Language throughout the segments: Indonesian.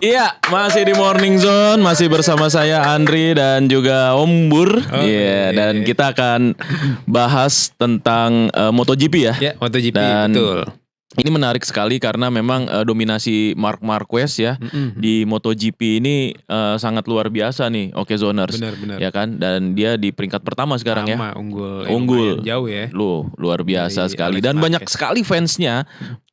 Iya, masih di Morning Zone, masih bersama saya Andri dan juga Om Bur. Iya, dan Oke. kita akan bahas tentang MotoGP ya. Ya, MotoGP, Dan betul. ini menarik sekali karena memang dominasi Marc Marquez ya di MotoGP ini sangat luar biasa nih, Oke Zoners, Benar-benar. ya kan? Dan dia di peringkat pertama sekarang ya. Lama unggul, lumayan Unggul, jauh ya luar biasa dari sekali Alex dan banyak Marquez. sekali fansnya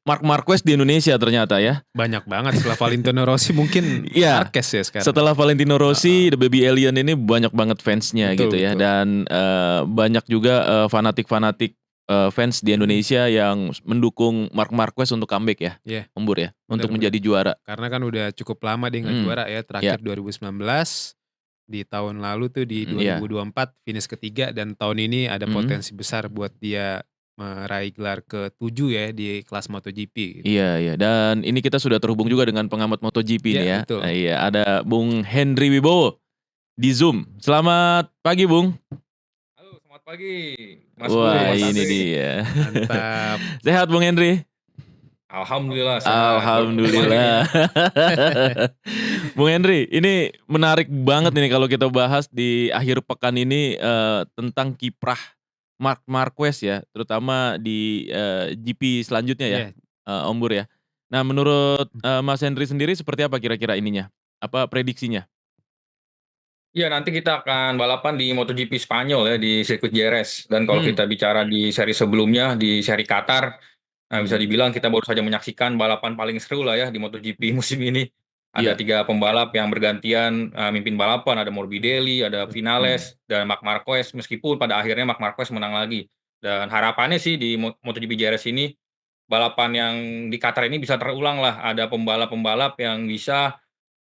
Marc Marquez di Indonesia ternyata ya. Banyak banget setelah Valentino Rossi mungkin Iya, Marquez ya sekarang. setelah Valentino Rossi, The Baby Alien ini banyak banget fansnya Betul, gitu ya. betul. Dan banyak juga fanatik-fanatik fans di Indonesia yang mendukung Marc Marquez untuk comeback ya, Iya, Embur ya, untuk benar-benar. menjadi juara. Karena kan udah cukup lama dia nggak Mhm, juara ya, ya, terakhir 2019, di tahun lalu tuh di iya, 2024 finish ketiga dan tahun ini ada mhm, potensi besar buat dia meraih gelar ke-7 ya di kelas MotoGP gitu. iya iya. Dan ini kita sudah terhubung juga dengan pengamat MotoGP Iya, nih ya. betul. Iya, ada Bung Henry Wibowo di Zoom. Selamat pagi, Bung. Halo, selamat pagi, Mas Bur, Wah, Mas ini Andri. dia. Mantap. Sehat, Bung Henry? Alhamdulillah sehat. Baru pagi nih. Alhamdulillah. Bung Henry, ini menarik banget ini kalau kita bahas di akhir pekan ini tentang kiprah Marc Marquez ya, terutama di GP selanjutnya ya, Iya. Om Bur ya. Nah, menurut Mas Henry sendiri seperti apa kira-kira ininya? Apa prediksinya? Iya, nanti kita akan balapan di MotoGP Spanyol ya, di sirkuit Jerez. Dan kalau Hmm, kita bicara di seri sebelumnya, di seri Qatar, nah bisa mhm, dibilang kita baru saja menyaksikan balapan paling seru lah ya di MotoGP musim ini. Ada iya, 3 pembalap yang bergantian mimpin balapan, ada Morbidelli, ada mhm, Vinales, dan Marc Marquez. Meskipun pada akhirnya Marc Marquez menang lagi. Dan harapannya sih di MotoGP Jerez ini, balapan yang di Qatar ini bisa terulang lah. Ada pembalap-pembalap yang bisa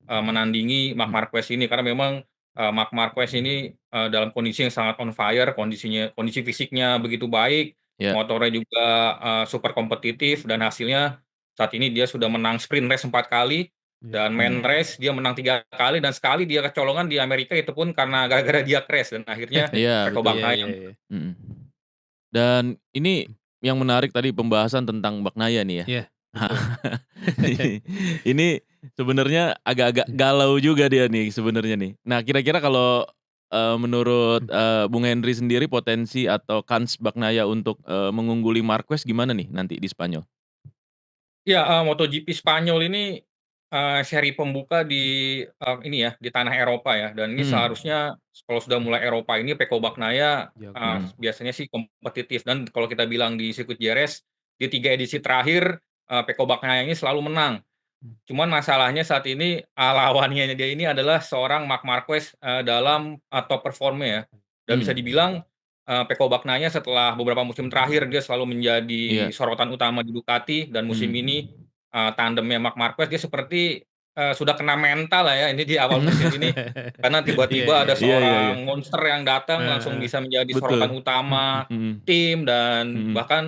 menandingi Marc mhm, Marquez ini karena memang, Marc Marquez ini, dalam kondisi yang sangat on fire, kondisi fisiknya begitu baik, iya, motornya juga, super kompetitif dan hasilnya saat ini dia sudah menang sprint race 4 kali Iya. dan main mhm, race dia menang 3 kali dan sekali dia kecolongan di Amerika itu pun karena gara-gara dia crash dan akhirnya iya Pecco betul, Iya, Bagnaia iya, yang iya. mhm. Dan ini yang menarik tadi pembahasan tentang Bagnaia nih ya. Iya, betul. Ini sebenarnya agak-agak galau juga dia nih sebenarnya nih. Nah, kira-kira kalau menurut Bung Henry sendiri potensi atau kans Bagnaia untuk mengungguli Marquez gimana nih nanti di Spanyol? Iya, MotoGP Spanyol ini, seri pembuka di, ini ya, di tanah Eropa ya, dan ini Mhm, seharusnya kalau sudah mulai Eropa ini Pecco Bagnaia, Jago. mhm, biasanya sih kompetitif dan kalau kita bilang di sirkuit Jerez, di 3 edisi terakhir, Pecco Bagnaia ini selalu menang. Cuman masalahnya saat ini, lawannya dia ini adalah seorang Marc Marquez, dalam, top perform-nya ya. Dan bisa mmm, dibilang, Pecco Bagnaia setelah beberapa musim terakhir dia selalu menjadi iya, sorotan utama di Ducati dan musim ini, mhm. tandemnya Marc Marquez dia seperti, sudah kena mental lah ya ini di awal musim ini. Karena Iya, tiba-tiba iya, ada Iya iya iya, seorang monster yang datang langsung heeh, bisa menjadi betul, sorotan utama mhm, tim dan mhm, bahkan,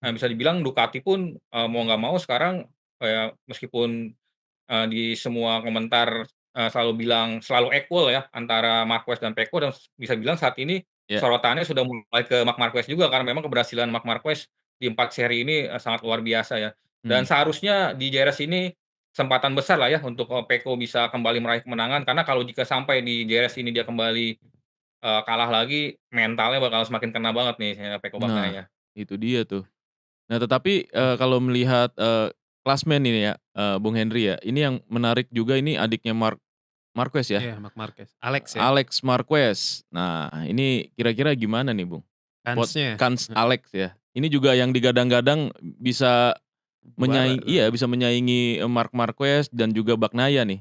bisa dibilang Ducati pun, mau nggak mau sekarang kayak meskipun di semua komentar, selalu bilang selalu equal ya antara Marquez dan Pecco dan bisa bilang saat ini iya, sorotannya sudah mulai ke Marc Marquez juga karena memang keberhasilan Marc Marquez di 4 seri ini, sangat luar biasa ya. Dan mhm, seharusnya di Jerez ini kesempatan besar lah ya untuk, Pecco bisa kembali meraih kemenangan karena kalau jika sampai di Jerez ini dia kembali, kalah lagi mentalnya bakal semakin kena banget nih, Pecco nah, Bagnaia. itu dia tuh. Nah, tetapi kalau melihat klasmen ini ya, Bung Henry ya, ini yang menarik juga ini adiknya Marquez ya, iya, Marc Marquez. Alex ya, Alex Marquez. Nah, ini kira-kira gimana nih, Bung? kansnya, Kans Alex ya, ini juga yang digadang-gadang bisa juara iya, soalnya. bisa menyaingi Marc Marquez dan juga Bagnaia nih.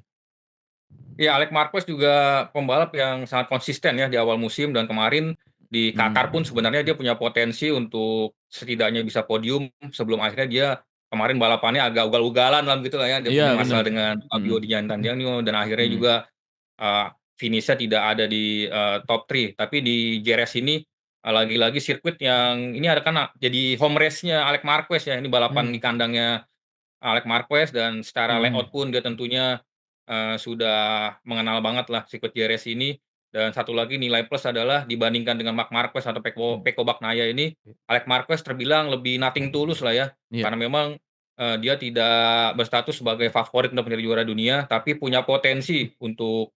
Iya, Alex Marquez juga pembalap yang sangat konsisten ya di awal musim dan kemarin di Qatar pun Mhm, sebenarnya dia punya potensi untuk setidaknya bisa podium sebelum akhirnya dia kemarin balapannya agak ugal-ugalan lah gitu lah ya, dia iya punya bener, masalah dengan mhm, Fabio Di Giannantonio dan akhirnya mhm, juga, finish-nya tidak ada di, top 3. Tapi di Jerez ini, lagi-lagi sirkuit yang ini ada kan jadi home race-nya Alex Marquez ya, ini balapan di Mmm, kandangnya Alex Marquez dan secara mhm, layout pun dia tentunya, sudah mengenal banget lah sirkuit Jerez ini, dan satu lagi nilai plus adalah dibandingkan dengan Marc Marquez atau Pecco mhm, Pecco Bagnaia ini, Alex Marquez terbilang lebih nothing tulus lah ya. iya, Karena memang, dia tidak berstatus sebagai favorit untuk menjadi juara dunia, tapi punya potensi untuk,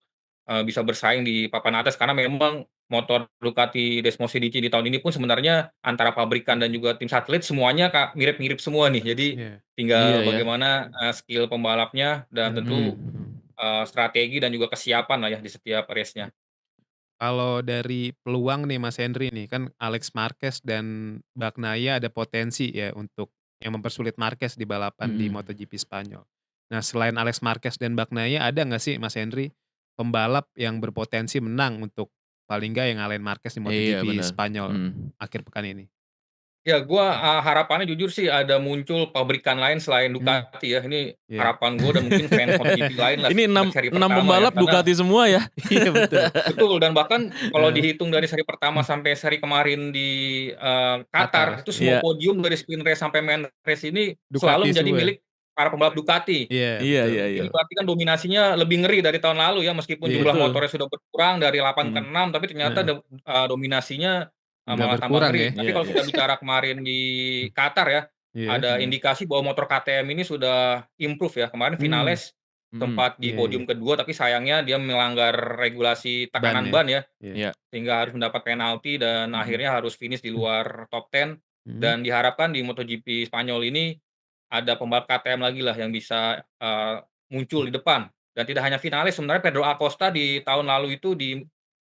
bisa bersaing di papan atas karena memang motor Ducati Desmosedici di tahun ini pun sebenarnya antara pabrikan dan juga tim satelit semuanya mirip-mirip semua nih. Jadi Iya. Iya tinggal ya. bagaimana, skill pembalapnya dan Mhm, tentu, mhm. strategi dan juga kesiapan lah ya di setiap race-nya. Kalau dari peluang nih Mas Henry nih, kan Alex Marquez dan Bagnaia ada potensi ya untuk yang mempersulit Marquez di balapan di Mhm. MotoGP Spanyol. Nah selain Alex Marquez dan Bagnaia ada nggak sih Mas Henry, pembalap yang berpotensi menang untuk paling nggak yang ngalahin Marquez di Iya MotoGP benar. Spanyol Mhm. akhir pekan ini? Ya gua, harapannya jujur sih ada muncul pabrikan lain selain Mhm, Ducati ya, ini iya. harapan gua dan mungkin fans MotoGP lain lah Ini sejak 6 seri 6 pertama ya, pembalap karena Ducati semua ya? Iya betul. betul, dan bahkan kalau Heeh. dihitung dari seri pertama sampai seri kemarin di, Qatar, Qatar, itu semua Iya. podium dari sprint race sampai main race ini Ducati selalu menjadi semua ya? milik para pembalap Ducati. Iya Iya betul iya iya. Ini berarti kan dominasinya lebih ngeri dari tahun lalu ya, meskipun jumlah iya, Betul. motornya sudah berkurang dari 8 ke Mhm. 6, tapi ternyata heeh, dominasinya, nggak malah tambah berkurang ya? ngeri. Tapi Iya kalau iya. kita bicara kemarin di Qatar ya, Iya, ada Mhm. indikasi bahwa motor KTM ini sudah improve ya. Kemarin mmm, Vinales Mhm. sempat di iya, iya, podium kedua, tapi sayangnya dia melanggar regulasi ban tekanan ya? ban ya, Iya, Iya. sehingga harus mendapat penalti dan Mhm. akhirnya harus finish di luar top 10. mhm, Dan diharapkan di MotoGP Spanyol ini ada pembalap KTM lagi lah yang bisa, muncul di depan. Dan tidak hanya Vinales, sebenarnya Pedro Acosta di tahun lalu itu di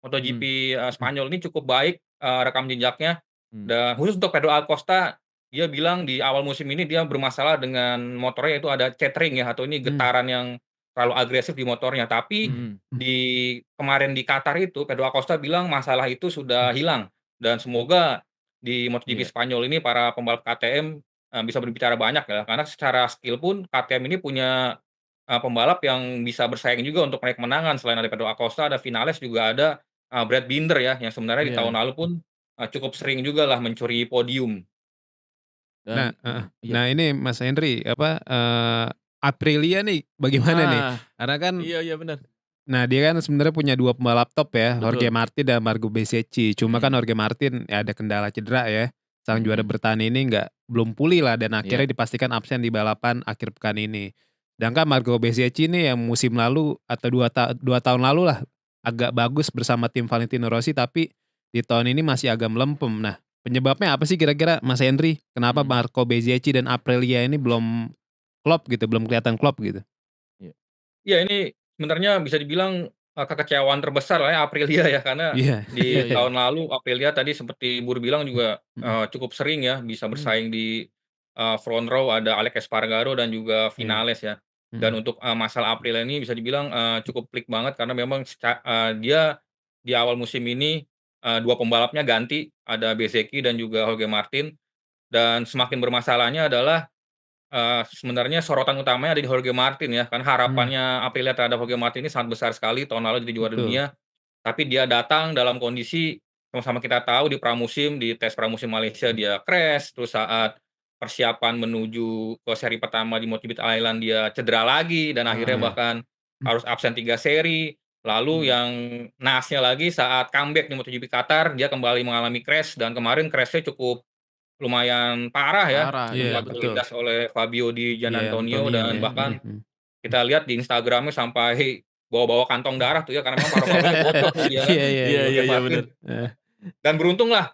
MotoGP, Mhm. Spanyol ini cukup baik, rekam jejaknya. Mmm. Dan khusus untuk Pedro Acosta, dia bilang di awal musim ini dia bermasalah dengan motornya, yaitu ada tethering ya, atau ini mmm, getaran yang terlalu agresif di motornya. Tapi Mhm. di kemarin di Qatar itu Pedro Acosta bilang masalah itu sudah hilang dan semoga di MotoGP Iya. Spanyol ini para pembalap KTM, bisa berbicara banyak ya, karena secara skill pun KTM ini punya, pembalap yang bisa bersaing juga untuk meraih kemenangan. Selain ada Pedro Acosta, ada Vinales, juga ada, Brad Binder ya, yang sebenarnya di tahun Iya. lalu pun, cukup sering jugalah mencuri podium. nah Dan heeh. iya. Nah ini Mas Henry, apa, Aprilia nih bagaimana nih? Nah, Karena kan iya iya benar. nah dia kan sebenarnya punya 2 pembalap top ya, Jorge Betul. Martin dan Marco Bezzecchi. Cuma kan Mhm. Jorge Martin ya ada kendala cedera ya, sang juara Mhm. bertahan ini belum pulih lah dan Iya. akhirnya dipastikan absen di balapan akhir pekan ini. Sedangkan Marco Bezzecchi nih yang musim lalu atau 2 tahun lalu lah, agak bagus bersama tim Valentino Rossi tapi di tahun ini masih agak melempem. Nah, penyebabnya apa sih kira-kira Mas Henry? Kenapa Mhm. Marco Bezzecchi dan Aprilia ini belum klop gitu, belum kelihatan klop gitu? Iya. Iya, ini sebenarnya bisa dibilang, kekecewaan terbesar lah ya Aprilia ya, karena Iya. Iya di iya. tahun lalu Aprilia tadi seperti Bur bilang juga, Mhm, cukup sering ya bisa Mhm. bersaing di, front row, ada Alex Espargaro dan juga iya, Vinales ya. Dan mhm, untuk, masalah Aprilia ini bisa dibilang, cukup pelik banget karena memang dia di awal musim ini, 2 pembalapnya ganti, ada Bezzecchi dan juga Jorge Martin, dan semakin bermasalahnya adalah sebenarnya sorotan utamanya ada di Jorge Martin ya, kan mmm, harapannya Aprilia terhadap Jorge Martin ini sangat besar sekali, tahun lalu jadi juara betul, dunia, tapi dia datang dalam kondisi sama-sama kita tahu di pramusim, di tes pramusim Malaysia dia crash, terus saat persiapan menuju ke seri pertama di MotoGP Thailand dia cedera lagi dan akhirnya iya, Ah. bahkan harus absen 3 seri. Lalu Mhm. yang naasnya lagi saat comeback di MotoGP Qatar, dia kembali mengalami crash dan kemarin crash-nya cukup lumayan parah ya, Parah, iya iya sempat betul. betul, terlindas oleh Fabio Di iya Giannantonio Antonio dan ya, mhm, bahkan mhm. kita lihat di Instagram-nya sampai bawa-bawa kantong darah tuh ya, karena memang paru-parunya bocor tuh dia kan, Iya, iya, Iya iya, iya Jorge iya Martin. bener. heeh, Dan beruntunglah,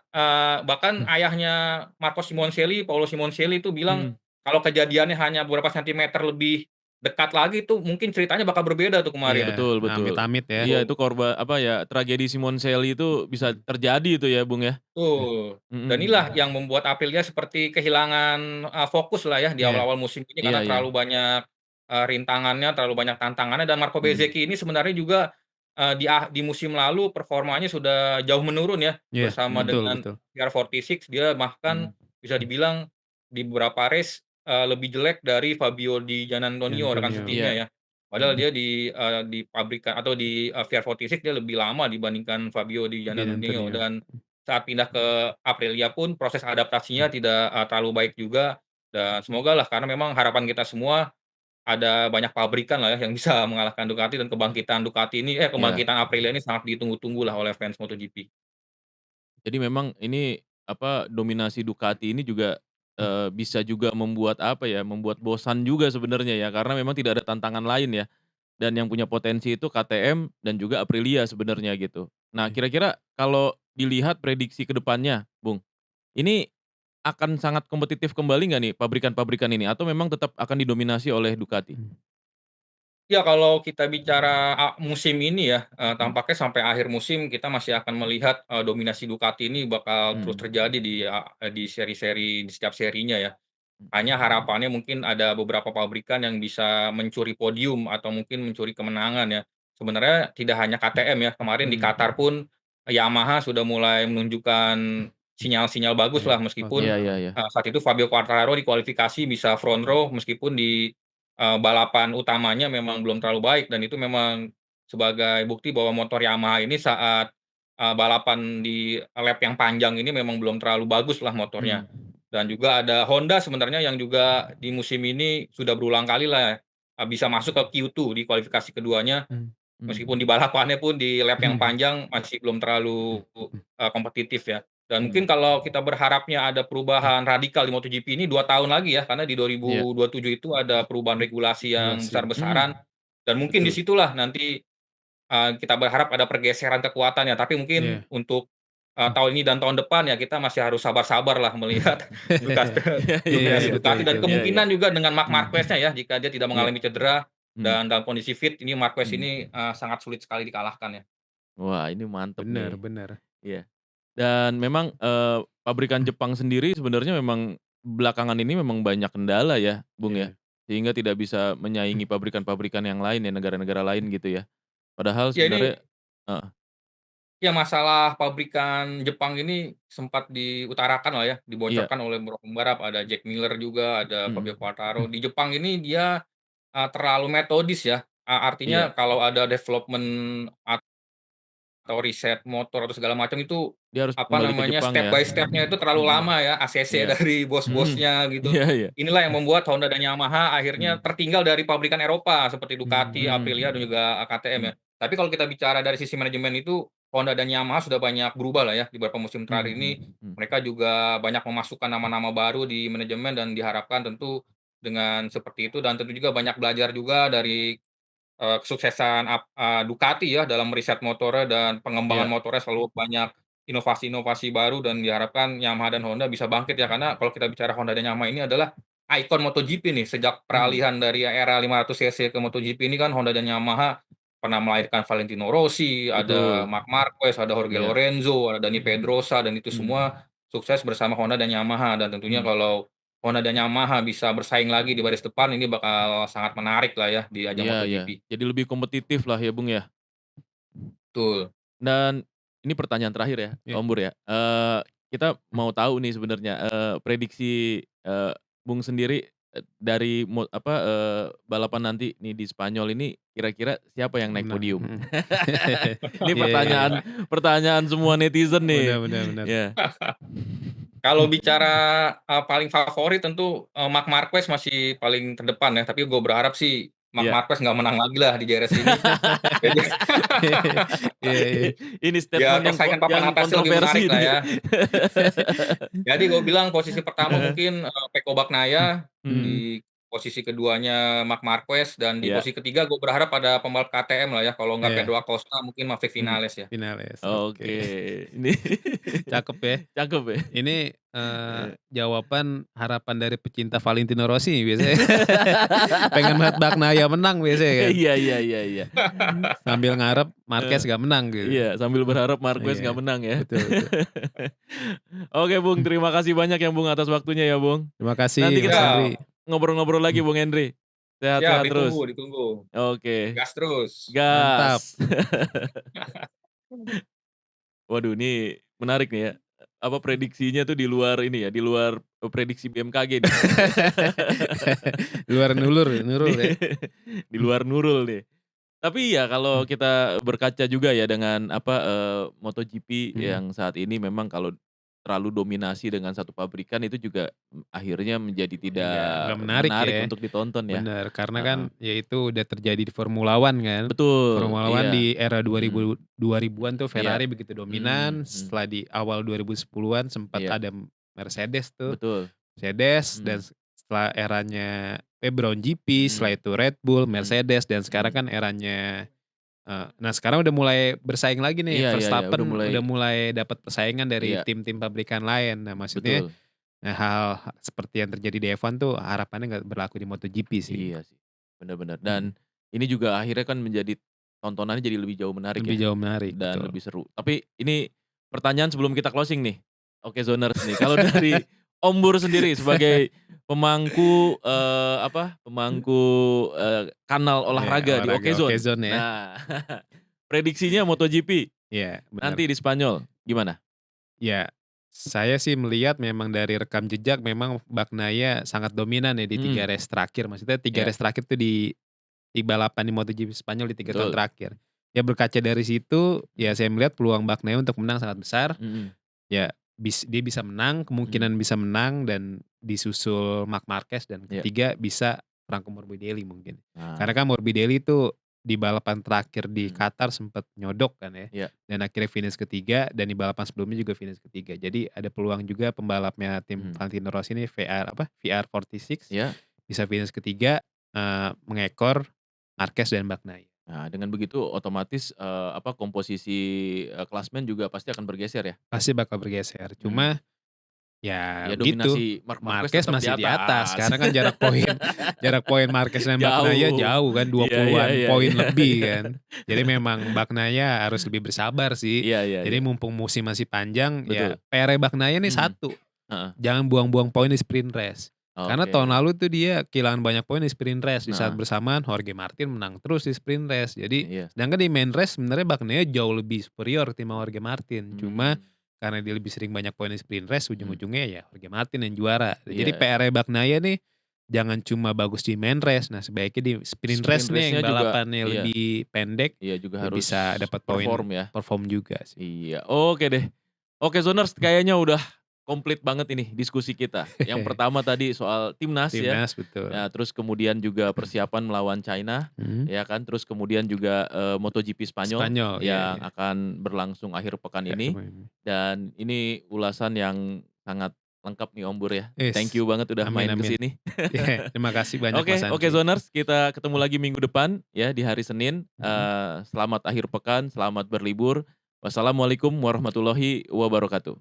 bahkan ayahnya Marco Simoncelli, Paolo Simoncelli itu bilang, Mhm. kalau kejadiannya hanya beberapa sentimeter lebih dekat lagi tuh mungkin ceritanya bakal berbeda tuh iya, kemarin. Betul betul. amit-amit ya, Iya itu Tuh. apa ya, tragedi Simoncelli itu bisa mhm, terjadi itu ya, Bung, ya? Betul, dan Mhm. inilah yang membuat Aprilia seperti kehilangan, fokus lah ya di iya, awal-awal musim ini Iya karena iya. terlalu banyak, rintangannya, terlalu banyak tantangannya dan Marco Mhm. Bezzecchi ini sebenarnya juga, di musim lalu performanya sudah jauh menurun ya, iya, bersama Mhm. betul, dengan betul, PR46 dia bahkan Mhm. bisa dibilang di beberapa race, lebih jelek dari Fabio Di Di Giannantonio rekan Antonio, setimnya Iya. ya. Padahal Mhm. dia di pabrikan atau di, VR46 dia lebih lama dibandingkan Fabio Di Di Giannantonio Antonio, dan saat pindah ke Aprilia pun proses adaptasinya tidak, terlalu baik juga dan semogalah karena memang harapan kita semua ada banyak pabrikan lah ya yang bisa mengalahkan Ducati dan Iya. kebangkitan Aprilia ini sangat ditunggu-tunggu lah oleh fans MotoGP. Jadi memang ini, dominasi Ducati ini juga bisa juga membuat apa ya, membuat bosan juga sebenarnya ya, karena memang tidak ada tantangan lain ya, dan yang punya potensi itu KTM dan juga Aprilia sebenarnya gitu. Nah, Iya. kira-kira kalau dilihat prediksi ke depannya, Bung, ini akan sangat kompetitif kembali nggak nih pabrikan-pabrikan ini atau memang tetap akan didominasi oleh Ducati? Mmm. Ya kalau kita bicara musim ini ya, Mhm, tampaknya sampai akhir musim kita masih akan melihat, dominasi Ducati ini bakal terus mhm, terjadi di seri-seri di setiap serinya ya. mhm, Hanya harapannya mungkin ada beberapa pabrikan yang bisa mencuri podium atau mungkin mencuri kemenangan ya. Sebenarnya tidak hanya KTM ya, kemarin di mhm. Qatar pun Yamaha sudah mulai menunjukkan sinyal-sinyal bagus Iya, lah meskipun, Iya iya iya. saat itu Fabio Quartararo di kualifikasi bisa front row meskipun di, balapan utamanya memang belum terlalu baik dan itu memang sebagai bukti bahwa motor Yamaha ini saat, balapan di lap yang panjang ini memang belum terlalu bagus lah motornya. Mhm, Dan juga ada Honda sebenarnya yang juga di musim ini sudah berulang kalilah, bisa masuk ke Q2 di kualifikasi keduanya, Mmm. mhm, meskipun di balapannya pun di lap yang Mhm. panjang masih belum terlalu, kompetitif ya. Dan mungkin mhm. kalau kita berharapnya ada perubahan radikal di MotoGP ini 2 tahun lagi ya, karena di Iya, 2027 itu ada perubahan regulasi yang Regulasi. besar-besaran dan mungkin di betul. situlah nanti kita berharap ada pergeseran kekuatan ya, tapi mungkin Iya. untuk, tahun ini dan tahun depan ya kita masih harus sabar-sabar lah melihat Ducati Iya iya Iya, dominasi iya. betul Ducati dan betul. Iya iya. kemungkinan juga dengan Marc Mmm. Marquez-nya ya, jika dia tidak Iya, mengalami cedera mhm, dan dalam kondisi fit, ini Marquez mhm. ini, sangat sulit sekali dikalahkan ya. Wah, ini mantep Bener nih. bener. Iya. Dan memang, pabrikan Jepang sendiri sebenarnya memang belakangan ini memang banyak kendala ya, Bung, ya. Iya. Sehingga tidak bisa menyaingi pabrikan-pabrikan yang lain ya, negara-negara lain gitu ya. Padahal Ya ini sebenarnya heeh, ya masalah pabrikan Jepang ini sempat diutarakan lah ya, iya, dibocorkan oleh beberapa pembalap, ada Jack Miller juga, ada mhm, Fabio Quartararo. Di Jepang ini dia terlalu metodis ya, iya, artinya kalau ada development atau riset motor atau segala macam itu, dia harus apa kembali ke namanya, Jepang step ya. by step-nya itu terlalu Mhm, lama ya, ACC iya, dari mhm, bos-bosnya gitu. iya iya, Inilah yang membuat Honda dan Yamaha akhirnya mhm, tertinggal dari pabrikan Eropa seperti Ducati, mhm, Aprilia, dan juga KTM ya. mhm, Tapi kalau kita bicara dari sisi manajemen itu, Honda dan Yamaha sudah banyak berubah lah ya di beberapa musim terakhir mhm, ini. mhm, Mereka juga banyak memasukkan nama-nama baru di manajemen dan diharapkan tentu dengan seperti itu dan tentu juga banyak belajar juga dari kesuksesan Ducati ya dalam riset motornya dan pengembangan iya, motornya selalu banyak inovasi-inovasi baru dan diharapkan Yamaha dan Honda bisa bangkit ya, karena kalau kita bicara Honda dan Yamaha ini adalah ikon MotoGP nih, sejak mhm, peralihan dari era 500 cc ke MotoGP ini kan Honda dan Yamaha pernah melahirkan Valentino Rossi, ada betul, Marc Marquez, ada Jorge iya, Lorenzo, ada Dani mhm, Pedrosa dan itu mhm, semua sukses bersama Honda dan Yamaha dan tentunya mhm, kalau Honda dan Yamaha bisa bersaing lagi di baris depan, ini bakal sangat menarik lah ya di ajang iya iya. MotoGP. Jadi lebih kompetitif lah ya, Bung, ya. Betul. Dan ini pertanyaan terakhir ya, Iya. Om Bur ya, kita mau tahu nih sebenarnya, prediksi, Bung sendiri, dari balapan nanti nih di Spanyol ini kira-kira siapa yang naik Menang, podium? mhm. Ini Iya iya iya. pertanyaan pertanyaan semua netizen nih. Bener bener bener. Ya, Kalau bicara, paling favorit tentu, Marc Marquez masih paling terdepan ya, tapi gue berharap sih Marc iya. Marquez nggak menang lagi lah di JRS ini. Jadi Iya iya. Ini biar statement persaingan papan yang atasnya lebih kontroversi menarik lah nih. ya. Jadi gue bilang posisi pertama mungkin, Pecco Bagnaia, Mhm, Mhm. di posisi keduanya Marc Marquez, dan di iya, posisi ketiga gue berharap ada pembalap KTM lah ya, kalau nggak Iya. Pedro Acosta mungkin Maverick Mmm. Vinales ya. Finales, oke. oke. Ini Cakep ya. cakep ya? Ini, Eee. jawaban harapan dari pecinta Valentino Rossi biasanya. Pengen banget Bagnaia menang biasanya kan. Iya iya iya iya. Sambil ngarep Eee, Marquez gak menang gitu. iya, sambil berharap Marquez nggak Iya, menang ya. betul betul. Oke Bung, terima kasih banyak ya Bung atas waktunya ya Bung. Terima kasih Nanti Mas kita Henry. Siap ngobrol-ngobrol lagi Mmm. Bung Henry. siap, Sehat-sehat ditunggu terus. ditunggu. Oke, Gas terus. Mantap. gas. Waduh ini menarik nih ya, apa prediksinya tuh di luar ini ya, di luar, prediksi BMKG nih. Luar nulur, Di Nurul ya. di luar Nurul nih. Tapi ya kalau kita berkaca juga ya dengan apa, MotoGP Mhm. yang saat ini memang kalau terlalu dominasi dengan satu pabrikan itu juga, akhirnya menjadi tidak Nggak menarik menarik ya. untuk ditonton ya. Bener, karena kan Heeh. ya itu udah terjadi di Formula One kan. Betul, Formula One iya. di era Mhm, 2000-an tuh iya. Ferrari begitu Mhm dominan, mhm. setelah di awal 2010-an sempat Iya, ada Mercedes tuh. betul. Mercedes dan Mhm. setelah eranya Brown GP, setelah Mhm. itu Red Bull, Mhm. Mercedes, dan sekarang Mhm. kan eranya nah sekarang udah mulai bersaing lagi nih, Iya iya iya, udah Verstappen mulai udah mulai dapat persaingan dari iya, tim-tim pabrikan lain. Nah maksudnya, betul. hal seperti yang terjadi di F1 tuh harapannya nggak berlaku di MotoGP sih. Iya sih, bener bener. Mhm, Dan ini juga akhirnya kan menjadi tontonannya jadi lebih jauh menarik lebih ya, jauh menarik, dan betul. lebih seru. Tapi ini pertanyaan sebelum kita closing nih. Oke Zoners nih, kalau dari Om Bur sendiri sebagai pemangku, pemangku, kanal Iya, olahraga di olahraga Okezone. Okezone ya. Nah, prediksinya MotoGP Iya, benar. nanti di Spanyol gimana? Ya, saya sih melihat memang dari rekam jejak memang Bagnaia sangat dominan ya di 3 Mhm, race terakhir. Maksudnya 3 iya, race terakhir tuh di balapan di MotoGP Spanyol di 3 tahun betul. terakhir. Ya berkaca dari situ, ya Mhm, saya melihat peluang Bagnaia untuk menang sangat besar. mhm, Ya dia bisa menang, mhm, kemungkinan bisa menang dan disusul Marc Marquez dan iya. ketiga bisa Franco Morbidelli mungkin. Karena Nah, kan Morbidelli itu di balapan terakhir di mhm, Qatar sempat nyodok kan ya, iya, dan akhirnya finish ketiga dan di balapan sebelumnya juga finish ketiga. Jadi ada peluang juga pembalapnya tim mhm, Valentino Rossi ini VR46 iya. bisa finish ketiga, mengekor Marquez dan Bagnaia. Nah, dengan begitu otomatis, komposisi, klasmen juga pasti akan bergeser ya? Pasti bakal bergeser. Mmm, Cuma ya ya begitu, dominasi Marc Marquez Marquez tetap di masih di atas atas. karena kan jarak poin Marquez dan Bagnaia Jauh. jauh kan Iya iya 20-an iya poin iya. lebih kan. Jadi memang Bagnaia harus lebih bersabar sih. Iya iya Jadi iya, mumpung musim masih panjang ya betul. PR-nya Bagnaia nih Mhm, satu, heeh, jangan buang-buang poin di sprint race. Karena tahun oke. lalu tuh dia kehilangan banyak poin di sprint race, di saat Heeh, bersamaan Jorge Martin menang terus di sprint race. Jadi iya. sedangkan di main race sebenarnya Bagnaia jauh lebih superior ketimbang Jorge Martin. Cuma Mmm, karena dia lebih sering banyak poin di sprint race, mhm, ujung-ujungnya ya Jorge Martin yang juara. Jadi iya. PR-nya Bagnaia nih jangan cuma bagus di main race, nah sebaiknya di sprint race Sprint nih yang race-nya juga balapannya iya lebih pendek, iya juga ya harus bisa dapat poin perform ya. perform juga sih. Iya, oke deh. Oke Zoners, kayaknya udah komplit banget ini diskusi kita. Yang pertama tadi soal Timnas ya. Timnas betul. Ya, terus kemudian juga persiapan melawan China, Mhm. ya kan. Terus kemudian juga, MotoGP Spanyol Spanyol, iya yang iya. akan berlangsung akhir pekan Ya, ini. Dan ini ulasan yang sangat lengkap nih Om Bur ya. Thank you banget udah Amin main ke amin. sini. Iya, terima kasih banyak Mas Oke oke Andri. Zoners, kita ketemu lagi minggu depan ya di hari Senin. Mhm. Selamat akhir pekan, selamat berlibur. Wassalamualaikum warahmatullahi wabarakatuh.